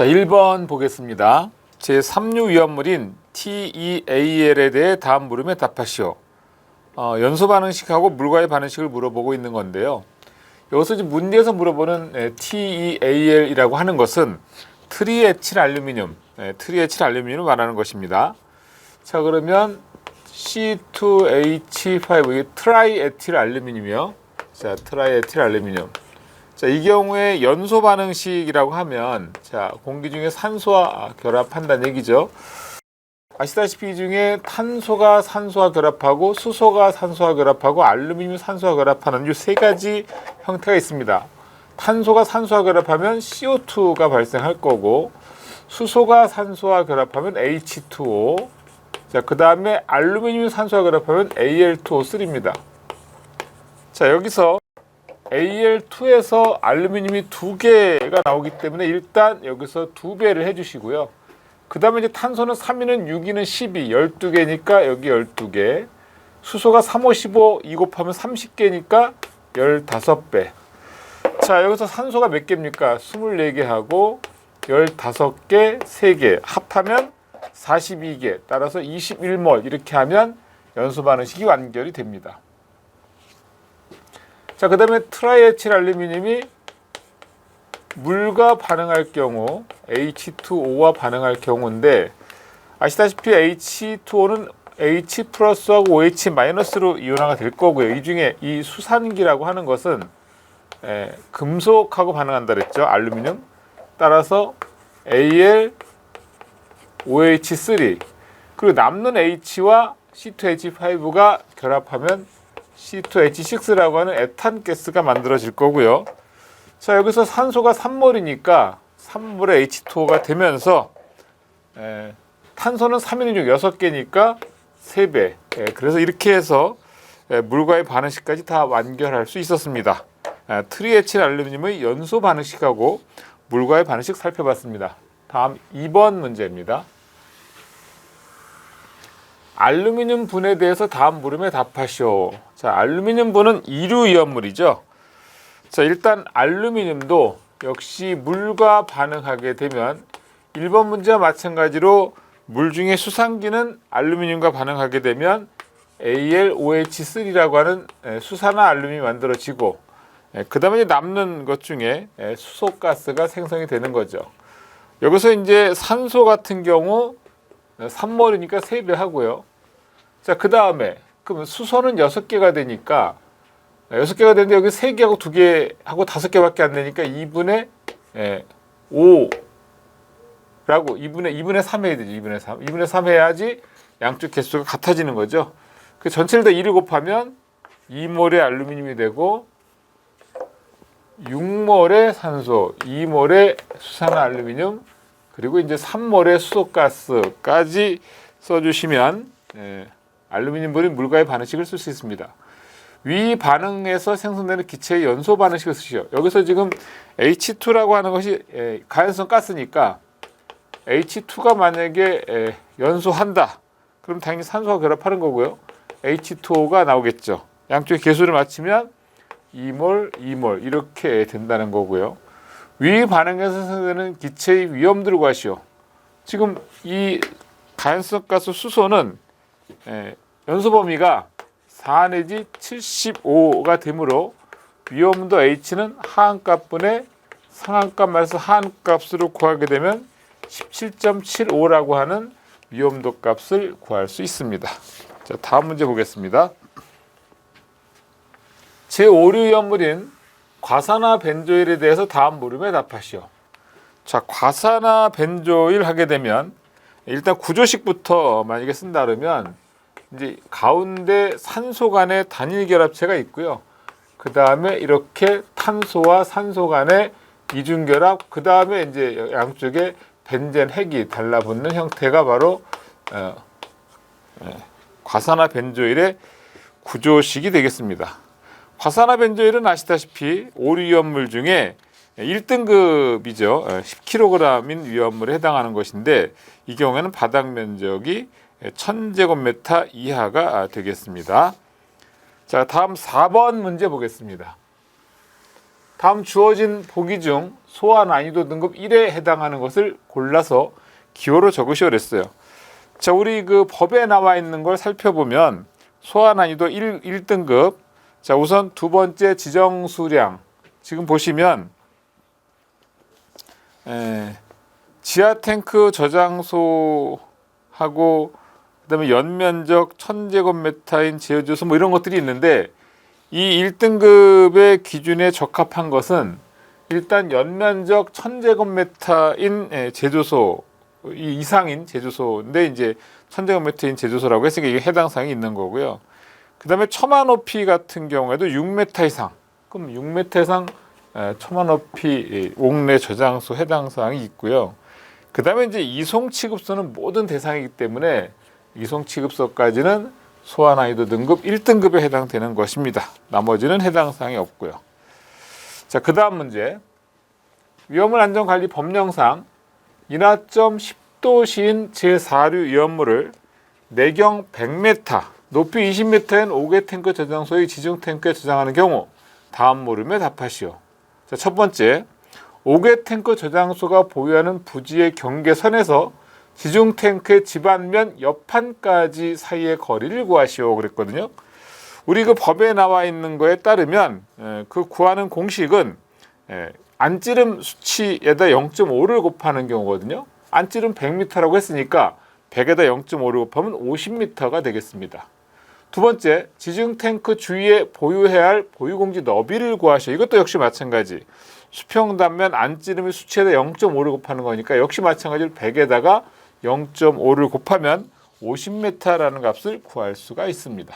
자, 1번 보겠습니다. 제3류 위험물인 TEAL에 대해 다음 물음에 답하시오. 연소 반응식하고 물과의 반응식을 물어보고 있는 건데요. 여기서 지금 문제에서 물어보는 TEAL이라고 하는 것은 트리에틸 알루미늄, 트리에틸 알루미늄을 말하는 것입니다. 자, 그러면 C2H5, 이게 트라이에틸 알루미늄이요. 자, 트라이에틸 알루미늄. 자, 이 경우에 연소 반응식이라고 하면, 자, 공기 중에 산소와 결합한다는 얘기죠. 아시다시피 이 중에 탄소가 산소와 결합하고 수소가 산소와 결합하고 알루미늄이 산소와 결합하는 이 세 가지 형태가 있습니다. 탄소가 산소와 결합하면 CO2가 발생할 거고, 수소가 산소와 결합하면 H2O, 자, 그 다음에 알루미늄이 산소와 결합하면 Al2O3입니다. 자, 여기서 Al2에서 알루미늄이 2개가 나오기 때문에 일단 여기서 2배를 해주시고요. 그 다음에 이제 탄소는 3위는 6위는 12, 12개니까 여기 12개. 수소가 3, 5, 15, 2 곱하면 30개니까 15배. 자, 여기서 산소가 몇 개입니까? 24개 하고 15개, 3개 합하면 42개. 따라서 21몰 이렇게 하면 연소 반응식이 완결이 됩니다. 자, 그 다음에 트라이에틸 알루미늄이 물과 반응할 경우 H2O와 반응할 경우인데, 아시다시피 H2O는 H 플러스하고 OH 마이너스로 이온화가 될 거고요. 이 중에 이 수산기라고 하는 것은 금속하고 반응한다 그랬죠. 알루미늄. 따라서 AlOH3, 그리고 남는 H와 C2H5가 결합하면 C2H6라고 하는 에탄가스가 만들어질 거고요. 자, 여기서 산소가 3몰이니까 3몰의 H2O가 되면서 탄소는 3인 6, 6개니까 3배. 그래서 이렇게 해서 물과의 반응식까지 다 완결할 수 있었습니다. 트리에틸 알루미늄의 연소 반응식하고 물과의 반응식 살펴봤습니다. 다음 2번 문제입니다. 알루미늄 분에 대해서 다음 물음에 답하시오. 자, 알루미늄 분은 이류 이온물이죠. 자, 일단 알루미늄도 역시 물과 반응하게 되면 1번 문제와 마찬가지로 물 중에 수산기는 알루미늄과 반응하게 되면 AlOH3라고 하는 수산화 알루미늄이 만들어지고, 그 다음에 남는 것 중에 수소가스가 생성이 되는 거죠. 여기서 이제 산소 같은 경우 3몰이니까 3배 하고요. 자, 그 다음에 그럼 수소는 6개가 되니까 6개가 되는데 여기 3개하고 2개하고 5개밖에 안 되니까 2분의 5라고 2분의 3 해야 되죠. 2분의 3 해야지 양쪽 개수가 같아지는 거죠. 그 전체를 다 2를 곱하면 2몰의 알루미늄이 되고 6몰의 산소, 2몰의 수산화 알루미늄, 그리고 이제 3몰의 수소가스까지 써주시면 알루미늄 분이 물과의 반응식을 쓸 수 있습니다. 위 반응에서 생성되는 기체의 연소 반응식을 쓰시오. 여기서 지금 H2라고 하는 것이 가연성 가스니까 H2가 만약에 연소한다, 그럼 당연히 산소와 결합하는 거고요. H2O가 나오겠죠. 양쪽의 개수를 맞추면 2몰, 2몰 이렇게 된다는 거고요. 위 반응에서 생성되는 기체의 위험들을 구하시오. 지금 이 가연성 가스 수소는 연소 범위가 4 내지 75가 되므로 위험도 H는 하한값분의 상한값 마이너스 하한값으로 구하게 되면 17.75라고 하는 위험도 값을 구할 수 있습니다. 자, 다음 문제 보겠습니다. 제5류 위험물인 과산화 벤조일에 대해서 다음 물음에 답하시오. 자, 과산화 벤조일 하게 되면 일단 구조식부터 만약에 쓴다 그러면 이제 가운데 산소 간의 단일 결합체가 있고요. 그 다음에 이렇게 탄소와 산소 간의 이중 결합, 그 다음에 이제 양쪽에 벤젠 핵이 달라붙는 형태가 바로 과산화 벤조일의 구조식이 되겠습니다. 과산화 벤조일은 아시다시피 5류 위험물 중에 1등급이죠. 10kg인 위험물에 해당하는 것인데, 이 경우에는 바닥 면적이 1000제곱미터 이하가 되겠습니다. 자, 다음 4번 문제 보겠습니다. 다음 주어진 보기 중 소화 난이도 등급 1에 해당하는 것을 골라서 기호로 적으시오 그랬어요. 자, 우리 그 법에 나와 있는 걸 살펴보면 소화 난이도 1등급. 자, 우선 두 번째 지정 수량. 지금 보시면 지하 탱크 저장소하고 그다음에 연면적 1000제곱미터인 제조소 뭐 이런 것들이 있는데 이 1등급의 기준에 적합한 것은 일단 연면적 1000제곱미터인 제조소 이상인 제조소인데 이제 1000제곱미터인 제조소라고 했으니까 이게 해당 사항이 있는 거고요. 그다음에 처마 높이 같은 경우에도 6m 이상. 그럼 6m 이상 처마 높이 옥내 저장소 해당 사항이 있고요. 그다음에 이제 이송 취급소는 모든 대상이기 때문에 이송 취급소까지는 소화 난이도 등급 1등급에 해당되는 것입니다. 나머지는 해당 사항이 없고요. 자, 그다음 문제. 위험물 안전관리 법령상 인하점 10도시인 제4류 위험물을 내경 100m, 높이 20m인 5개 탱크 저장소의 지중 탱크에 저장하는 경우 다음 물음에 답하시오. 자, 첫 번째, 5개 탱크 저장소가 보유하는 부지의 경계선에서 지중 탱크의 집안면 옆판까지 사이의 거리를 구하시오 그랬거든요. 우리 그 법에 나와 있는 거에 따르면 그 구하는 공식은 안찌름 수치에다 0.5를 곱하는 경우거든요. 안찌름 100m라고 했으니까 100에다 0.5를 곱하면 50m가 되겠습니다. 두 번째, 지중 탱크 주위에 보유해야 할 보유공지 너비를 구하시오. 이것도 역시 마찬가지. 수평 단면 안찌름의 수치에다 0.5를 곱하는 거니까 역시 마찬가지로 100에다가 0.5를 곱하면 50m라는 값을 구할 수가 있습니다.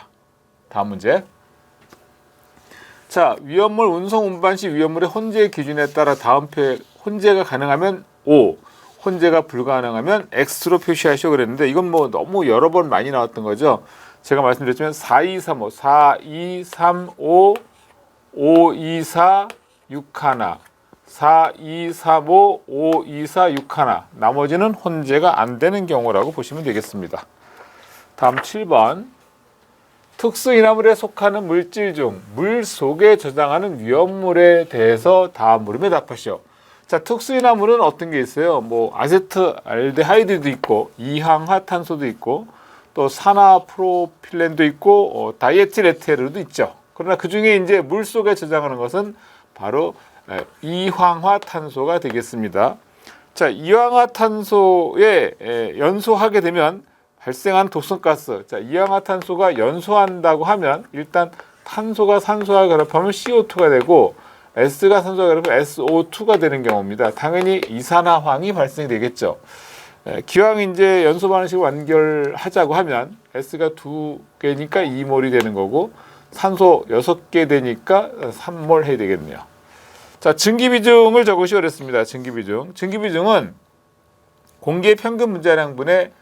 다음 문제. 자, 위험물 운송 운반 시 위험물의 혼재 기준에 따라 다음 표에 혼재가 가능하면 O, 혼재가 불가능하면 X로 표시하시오 그랬는데 이건 뭐 너무 여러 번 많이 나왔던 거죠. 제가 말씀드렸지만 4235, 4235, 524, 61, 4235, 524, 61. 나머지는 혼재가 안 되는 경우라고 보시면 되겠습니다. 다음 7번. 특수인화물에 속하는 물질 중 물 속에 저장하는 위험물에 대해서 다음 물음에 답하시오. 자, 특수인화물은 어떤 게 있어요? 뭐 아세트알데하이드도 있고 이항화탄소도 있고 또 산화프로필렌도 있고 다이에틸에테르도 있죠. 그러나 그 중에 이제 물 속에 저장하는 것은 바로 이황화탄소가 되겠습니다. 자, 이황화탄소에 연소하게 되면 발생한 독성가스. 자, 이황화탄소가 연소한다고 하면 일단 탄소가 산소와 결합하면 CO2가 되고 S가 산소와 결합하면 SO2가 되는 경우입니다. 당연히 이산화황이 발생되겠죠. 기왕 이제 연소 반응식을 완결하자고 하면 S가 2개니까 2몰이 되는 거고 산소 6개 되니까 3몰 해야 되겠네요. 자, 증기비중을 적으시오 그랬습니다. 증기비중. 증기비중은 공기의 평균 분자량분의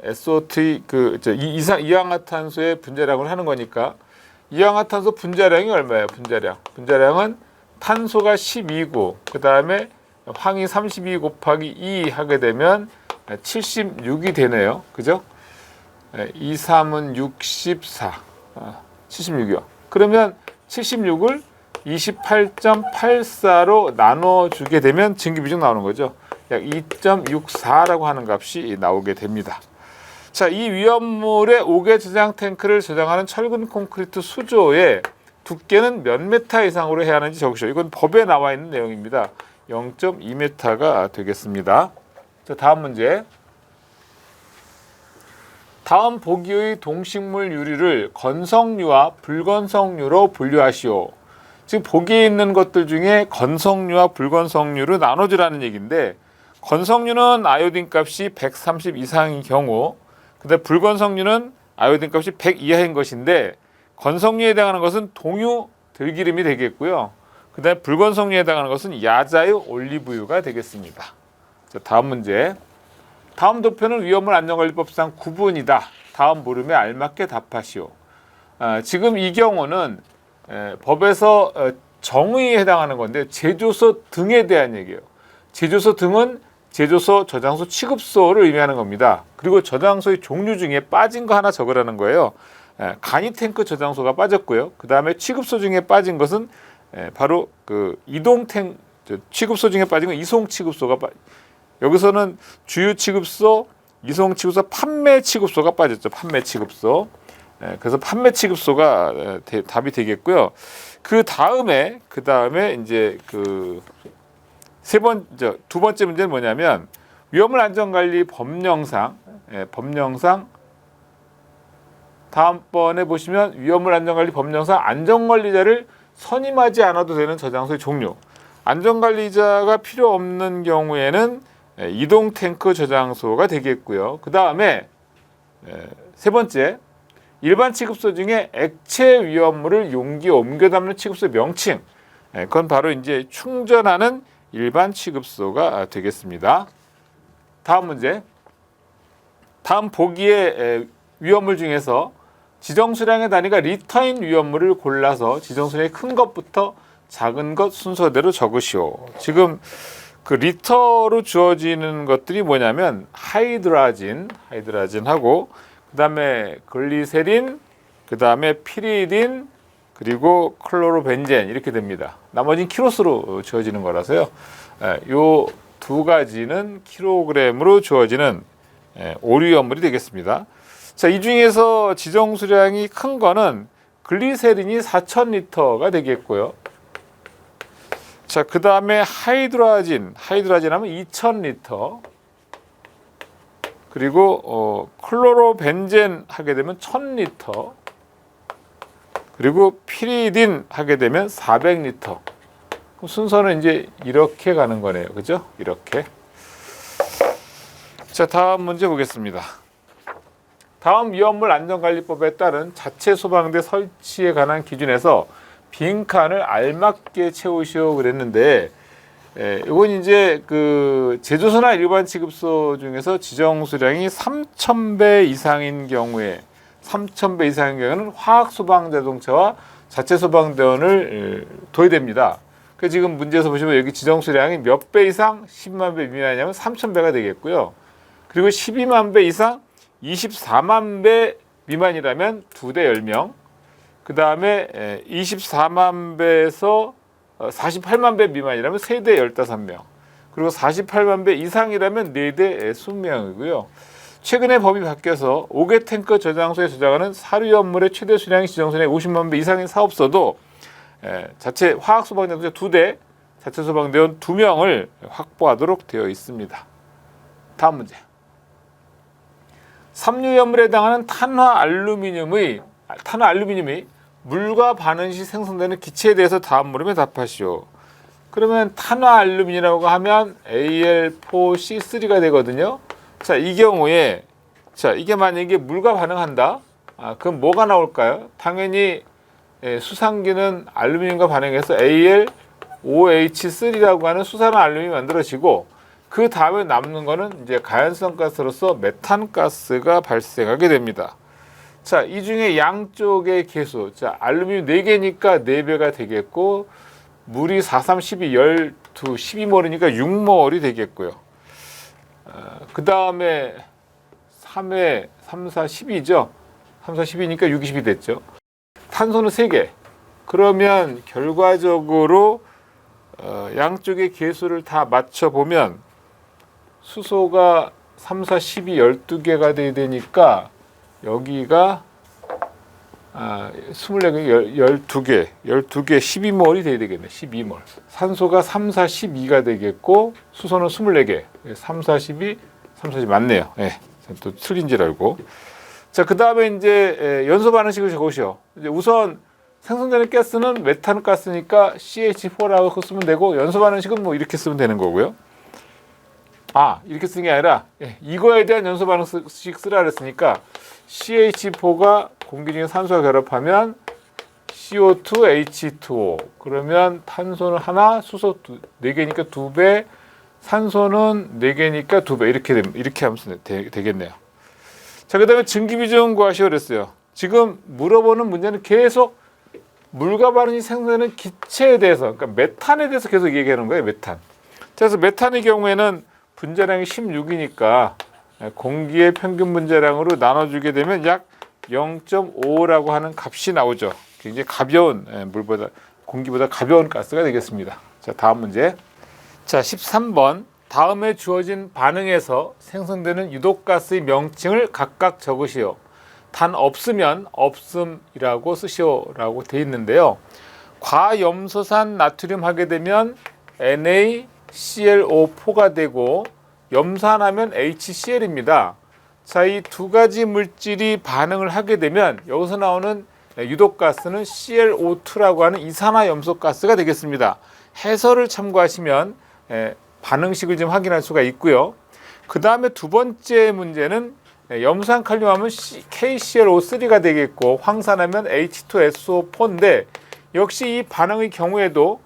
SO2 이항화탄소의 분자량을 하는 거니까 이항화탄소 분자량이 얼마예요? 분자량은 탄소가 12고 그 다음에 황이 32 곱하기 2 하게 되면 76이 되네요. 그죠? 2, 3은 64. 76이요. 그러면 76을 28.84로 나눠주게 되면 증기비중 나오는 거죠. 약 2.64라고 하는 값이 나오게 됩니다. 자, 이 위험물의 5개 저장 탱크를 저장하는 철근 콘크리트 수조의 두께는 몇 메타 이상으로 해야 하는지 적으시오. 이건 법에 나와 있는 내용입니다. 0.2m가 되겠습니다. 자, 다음 문제. 다음 보기의 동식물 유리를 건성류와 불건성류로 분류하시오. 지금 보기에 있는 것들 중에 건성류와 불건성류를 나눠주라는 얘기인데 건성류는 아이오딘 값이 130 이상인 경우 근데 불건성류는 아이오딘 값이 100 이하인 것인데 건성류에 해당하는 것은 동유 들기름이 되겠고요. 그 다음에 불건성류에 해당하는 것은 야자유 올리브유가 되겠습니다. 자, 다음 문제. 다음 도표는 위험물 안전관리법상 구분이다. 다음 물음에 알맞게 답하시오. 지금 이 경우는 법에서 정의에 해당하는 건데 제조소 등에 대한 얘기예요. 제조소 등은 제조소, 저장소, 취급소를 의미하는 겁니다. 그리고 저장소의 종류 중에 빠진 거 하나 적으라는 거예요. 간이 탱크 저장소가 빠졌고요. 그 다음에 취급소 중에 빠진 것은 바로 그 이동탱 취급소 중에 빠진 건 이송 취급소가 여기서는 주유 취급소, 이송 취급소, 판매 취급소가 빠졌죠. 판매 취급소. 그래서 판매 취급소가 답이 되겠고요. 그 다음에 이제 그 두 번째 문제는 뭐냐면 위험물 안전관리 법령상 다음번에 보시면 위험물 안전관리 법령상 안전관리자를 선임하지 않아도 되는 저장소의 종류. 안전관리자가 필요 없는 경우에는 이동 탱크 저장소가 되겠고요. 그 다음에 세 번째, 일반 취급소 중에 액체 위험물을 용기에 옮겨 담는 취급소의 명칭. 그건 바로 이제 충전하는 일반 취급소가 되겠습니다. 다음 문제. 다음 보기의 위험물 중에서 지정 수량의 단위가 리터인 위험물을 골라서 지정 수량이 큰 것부터 작은 것 순서대로 적으시오. 지금 그 리터로 주어지는 것들이 뭐냐면 하이드라진하고 그다음에 글리세린, 그다음에 피리딘, 그리고 클로로벤젠 이렇게 됩니다. 나머지는 키로수로 주어지는 거라서요. 요 두 가지는 킬로그램으로 주어지는 오류연물이 되겠습니다. 자, 이 중에서 지정 수량이 큰 거는 글리세린이 4,000리터가 되겠고요. 자, 그 다음에 하이드라진 하면 2,000리터. 그리고 클로로벤젠 하게 되면 1,000리터. 그리고 피리딘 하게 되면 400리터. 그럼 순서는 이제 이렇게 가는 거네요. 그죠? 이렇게. 자, 다음 문제 보겠습니다. 다음 위험물 안전관리법에 따른 자체 소방대 설치에 관한 기준에서 빈칸을 알맞게 채우시오 그랬는데, 이건 이제 그 제조소나 일반 취급소 중에서 지정 수량이 3,000배 이상인 경우에 3,000배 이상인 경우에는 화학 소방 자동차와 자체 소방대원을 도입됩니다. 그 지금 문제에서 보시면 여기 지정 수량이 몇 배 이상 10만 배 미만이냐면 3,000배가 되겠고요. 그리고 12만 배 이상 24만 배 미만이라면 2대 10명. 그 다음에 24만 배에서 48만 배 미만이라면 3대 15명. 그리고 48만 배 이상이라면 4대 20명이고요. 최근에 법이 바뀌어서 5개 탱크 저장소에 저장하는 사료연물의 최대 수량이 지정수량이 50만 배 이상인 사업소도 자체 화학 소방대원 2대, 자체 소방대원 2명을 확보하도록 되어 있습니다. 다음 문제. 삼류연물에 해당하는 탄화 알루미늄이 물과 반응 시 생성되는 기체에 대해서 다음 물음에 답하시오. 그러면 탄화 알루미늄이라고 하면 Al4C3가 되거든요. 자, 이 경우에 이게 만약에 물과 반응한다. 그럼 뭐가 나올까요? 당연히 수산기는 알루미늄과 반응해서 AlOH3라고 하는 수산화 알루미늄이 만들어지고 그 다음에 남는 거는 이제 가연성 가스로서 메탄가스가 발생하게 됩니다. 자, 이 중에 양쪽의 개수. 자, 알루미늄 4개니까 4배가 되겠고 물이 4, 3, 12, 12몰이니까 6몰이 되겠고요. 그 다음에 3회 3, 4, 12죠. 3, 4, 12니까 6, 20이 됐죠. 탄소는 3개. 그러면 결과적으로 양쪽의 개수를 다 맞춰보면 수소가 3, 4, 12, 12개가 돼야 되니까 여기가 24개, 12개, 12몰이 돼야 되겠네. 12몰. 산소가 3, 4, 12가 되겠고 수소는 24개. 3, 4, 12, 3, 4, 12 맞네요. 네, 또 틀린 줄 알고. 자, 그 다음에 이제 연소 반응식을 적으시오. 이제 우선 생성되는 가스는 메탄가스니까 CH4라고 쓰면 되고 연소 반응식은 뭐 이렇게 쓰면 되는 거고요. 이렇게 쓰는 게 아니라 이거에 대한 연소 반응식 쓰라 그랬으니까 CH4가 공기 중에 산소와 결합하면 CO2, H2O. 그러면 탄소는 하나, 수소 4개니까 2배, 산소는 4개니까 2배. 이렇게 하면 되겠네요. 자, 그 다음에 증기비중 구하시오 그랬어요. 지금 물어보는 문제는 계속 물과 반응이 생성되는 기체에 대해서, 그러니까 메탄에 대해서 계속 얘기하는 거예요. 메탄. 그래서 메탄의 경우에는 분자량이 16이니까 공기의 평균 분자량으로 나눠주게 되면 약 0.5라고 하는 값이 나오죠. 굉장히 가벼운 물보다 공기보다 가벼운 가스가 되겠습니다. 자, 다음 문제. 자, 13번. 다음에 주어진 반응에서 생성되는 유독가스의 명칭을 각각 적으시오. 단 없으면 없음이라고 쓰시오라고 돼 있는데요. 과염소산 나트륨 하게 되면 NaClO4가 되고 염산하면 HCl입니다. 자, 이 두 가지 물질이 반응을 하게 되면 여기서 나오는 유독가스는 ClO2라고 하는 이산화염소가스가 되겠습니다. 해설을 참고하시면 반응식을 좀 확인할 수가 있고요. 그 다음에 두 번째 문제는 염산칼륨하면 KClO3가 되겠고 황산하면 H2SO4인데 역시 이 반응의 경우에도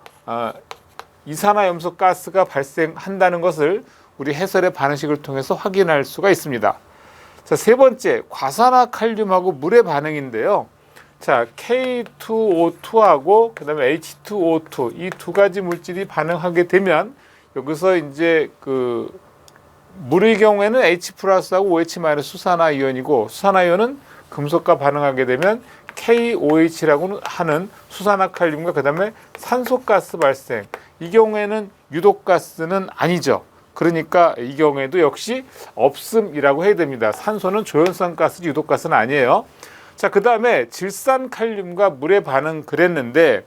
이산화염소 가스가 발생한다는 것을 우리 해설의 반응식을 통해서 확인할 수가 있습니다. 자, 세 번째, 과산화칼륨하고 물의 반응인데요. 자, K2O2하고 그다음에 H2O2 이 두 가지 물질이 반응하게 되면 여기서 이제 그 물의 경우에는 H 플러스하고 OH 마이너스 수산화이온이고 수산화이온은 금속과 반응하게 되면 KOH라고 하는 수산화칼륨과 그다음에 산소가스 발생. 이 경우에는 유독가스는 아니죠. 그러니까 이 경우에도 역시 없음이라고 해야 됩니다. 산소는 조연성 가스, 유독가스는 아니에요. 자, 그 다음에 질산칼륨과 물의 반응 그랬는데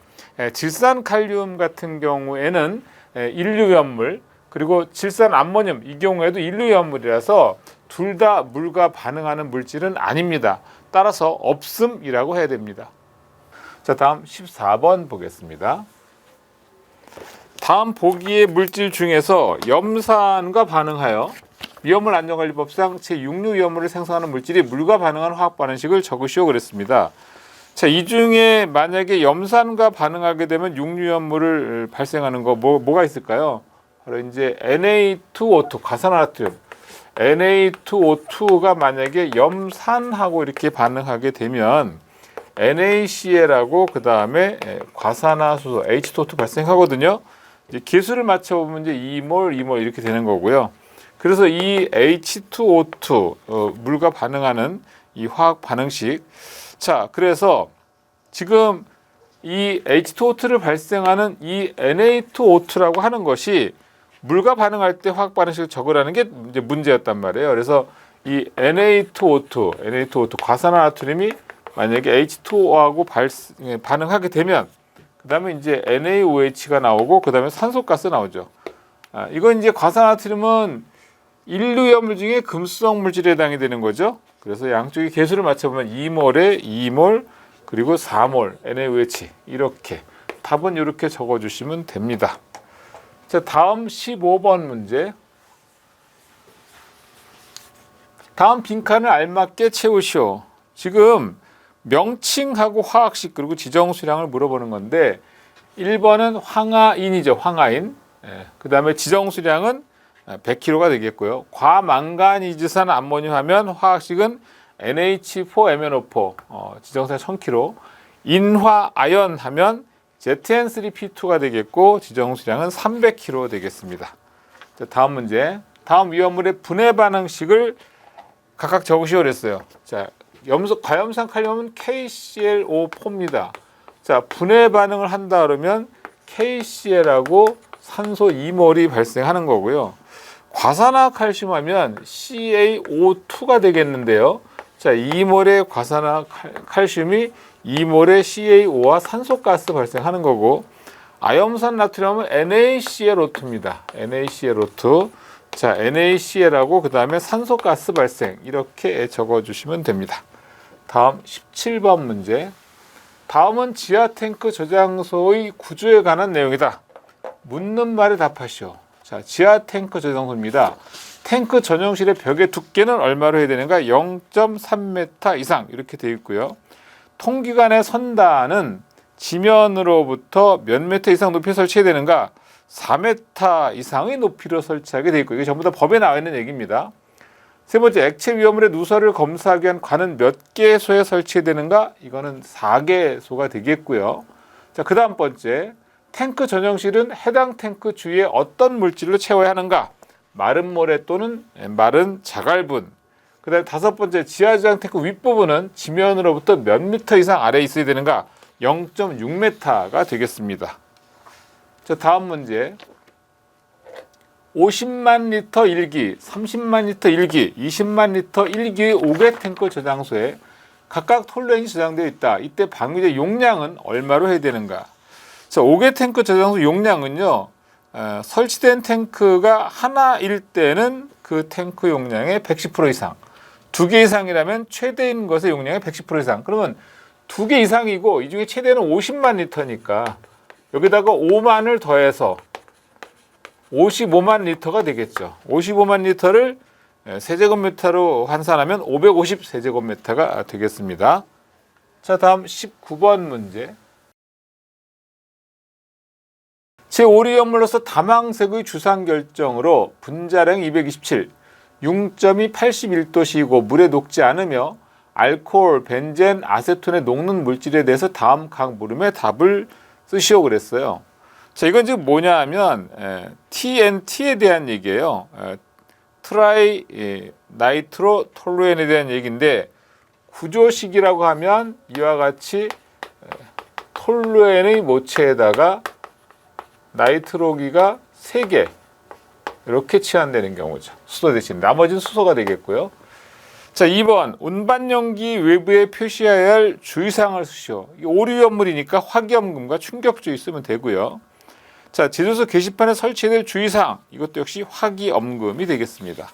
질산칼륨 같은 경우에는 인류염물 그리고 질산암모늄 이 경우에도 인류염물이라서 둘 다 물과 반응하는 물질은 아닙니다. 따라서 없음이라고 해야 됩니다. 자, 다음 14번 보겠습니다. 다음 보기의 물질 중에서 염산과 반응하여 미염물 안전관리법상 제6류염물을 생성하는 물질이 물과 반응하는 화학 반응식을 적으시오 그랬습니다. 자, 이 중에 만약에 염산과 반응하게 되면 6류염물을 발생하는 거 뭐가 있을까요? 바로 이제 Na2O2 과산화나트륨 Na2O2가 만약에 염산하고 이렇게 반응하게 되면 NaCl하고 그 다음에 과산화수소 H2O2 발생하거든요. 이제 계수를 맞춰보면 이제 2몰, 2몰 이렇게 되는 거고요. 그래서 이 H2O2 물과 반응하는 이 화학 반응식. 자, 그래서 지금 이 H2O2를 발생하는 이 Na2O2라고 하는 것이 물과 반응할 때 화학 반응식을 적으라는 게 이제 문제였단 말이에요. 그래서 이 Na2O2 과산화나트륨이 만약에 H2O하고 반응하게 되면 그 다음에 이제 NaOH가 나오고 그 다음에 산소가스 나오죠. 이건 이제 과산화나트륨은 인류염물 중에 금수성 물질에 해당이 되는 거죠. 그래서 양쪽의 계수를 맞춰보면 2몰에 2몰 그리고 4몰 NaOH 이렇게 답은 이렇게 적어주시면 됩니다. 자, 다음 15번 문제. 다음 빈칸을 알맞게 채우시오. 지금 명칭하고 화학식 그리고 지정 수량을 물어보는 건데 1번은 황화인이죠. 황화인. 그 다음에 지정 수량은 100kg가 되겠고요. 과망가니즈산 암모늄 하면 화학식은 NH4MnO4 지정수량 1000kg. 인화아연 하면 ZN3P2가 되겠고 지정수량은 300kg 되겠습니다. 자, 다음 문제. 다음 위험물의 분해 반응식을 각각 적으시오 그랬어요. 자, 과염산 칼륨은 KClO4입니다. 자, 분해 반응을 한다 그러면 KCl하고 산소 2몰이 발생하는 거고요. 과산화 칼슘 하면 CaO2가 되겠는데요. 자, 2몰의 과산화 칼슘이 2몰의 CaO와 산소가스 발생하는 거고 아염산 나트륨은 NaClO2입니다. NaClO2. 자, NaCl하고 그 다음에 산소가스 발생 이렇게 적어주시면 됩니다. 다음 17번 문제. 다음은 지하 탱크 저장소의 구조에 관한 내용이다. 묻는 말에 답하시오. 자, 지하 탱크 저장소입니다. 탱크 전용실의 벽의 두께는 얼마로 해야 되는가? 0.3m 이상 이렇게 되어 있고요. 통기관의 선단은 지면으로부터 몇 미터 이상 높이에 설치해야 되는가? 4m 이상의 높이로 설치하게 되어 있고 이게 전부 다 법에 나와 있는 얘기입니다. 세 번째, 액체 위험물의 누설을 검사하기 위한 관은 몇 개소에 설치해야 되는가? 이거는 4개소가 되겠고요. 자, 그 다음 번째, 탱크 전용실은 해당 탱크 주위에 어떤 물질로 채워야 하는가? 마른 모래 또는 마른 자갈분. 그 다음에 다섯 번째, 지하저장 탱크 윗부분은 지면으로부터 몇 미터 이상 아래에 있어야 되는가? 0.6m가 되겠습니다. 자, 다음 문제. 50만 리터 1기, 30만 리터 1기, 20만 리터 1기의 5개 탱크 저장소에 각각 톨루엔이 저장되어 있다. 이때 방위제 용량은 얼마로 해야 되는가? 자, 5개 탱크 저장소 용량은요, 설치된 탱크가 하나일 때는 그 탱크 용량의 110% 이상, 2개 이상이라면 최대인 것의 용량의 110% 이상. 그러면 2개 이상이고 이 중에 최대는 50만 리터니까 여기다가 5만을 더해서 55만 리터가 되겠죠. 55만 리터를 세제곱미터로 환산하면 550 세제곱미터가 되겠습니다. 자, 다음 19번 문제. 제5리연물로서 다망색의 주상 결정으로 분자량 227, 융점이 81도씨이고 물에 녹지 않으며 알코올, 벤젠, 아세톤에 녹는 물질에 대해서 다음 각 물음의 답을 쓰시오 그랬어요. 자, 이건 지금 뭐냐 하면 TNT에 대한 얘기예요. 트라이 나이트로 톨루엔에 대한 얘기인데 구조식이라고 하면 이와 같이 톨루엔의 모체에다가 나이트로기가 3개 이렇게 치환되는 경우죠. 수소 대신 나머지는 수소가 되겠고요. 자, 2번 운반용기 외부에 표시해야 할 주의사항을 쓰시오. 오류연물이니까 화기염금과 충격주의 쓰면 되고요. 자, 제조소 게시판에 설치해야 될 주의사항, 이것도 역시 화기염금이 되겠습니다.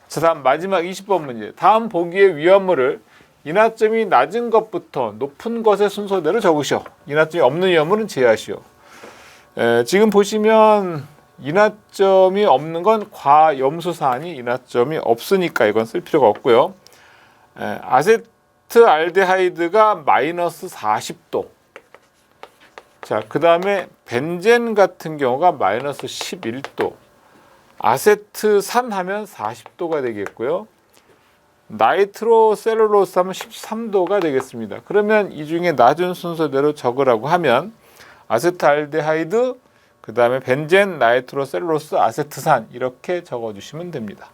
자, 다음 마지막 20번 문제. 다음 보기의 위험물을 인하점이 낮은 것부터 높은 것의 순서대로 적으시오. 인하점이 없는 위험물은 제외하시오. 지금 보시면 인하점이 없는 건 과염수산이 인하점이 없으니까 이건 쓸 필요가 없고요. 아세트알데하이드가 마이너스 40도. 자, 그 다음에 벤젠 같은 경우가 마이너스 11도. 아세트산 하면 40도가 되겠고요. 나이트로셀룰로스 하면 13도가 되겠습니다. 그러면 이 중에 낮은 순서대로 적으라고 하면 아세트알데하이드, 그 다음에 벤젠, 나이트로셀룰로스, 아세트산 이렇게 적어주시면 됩니다.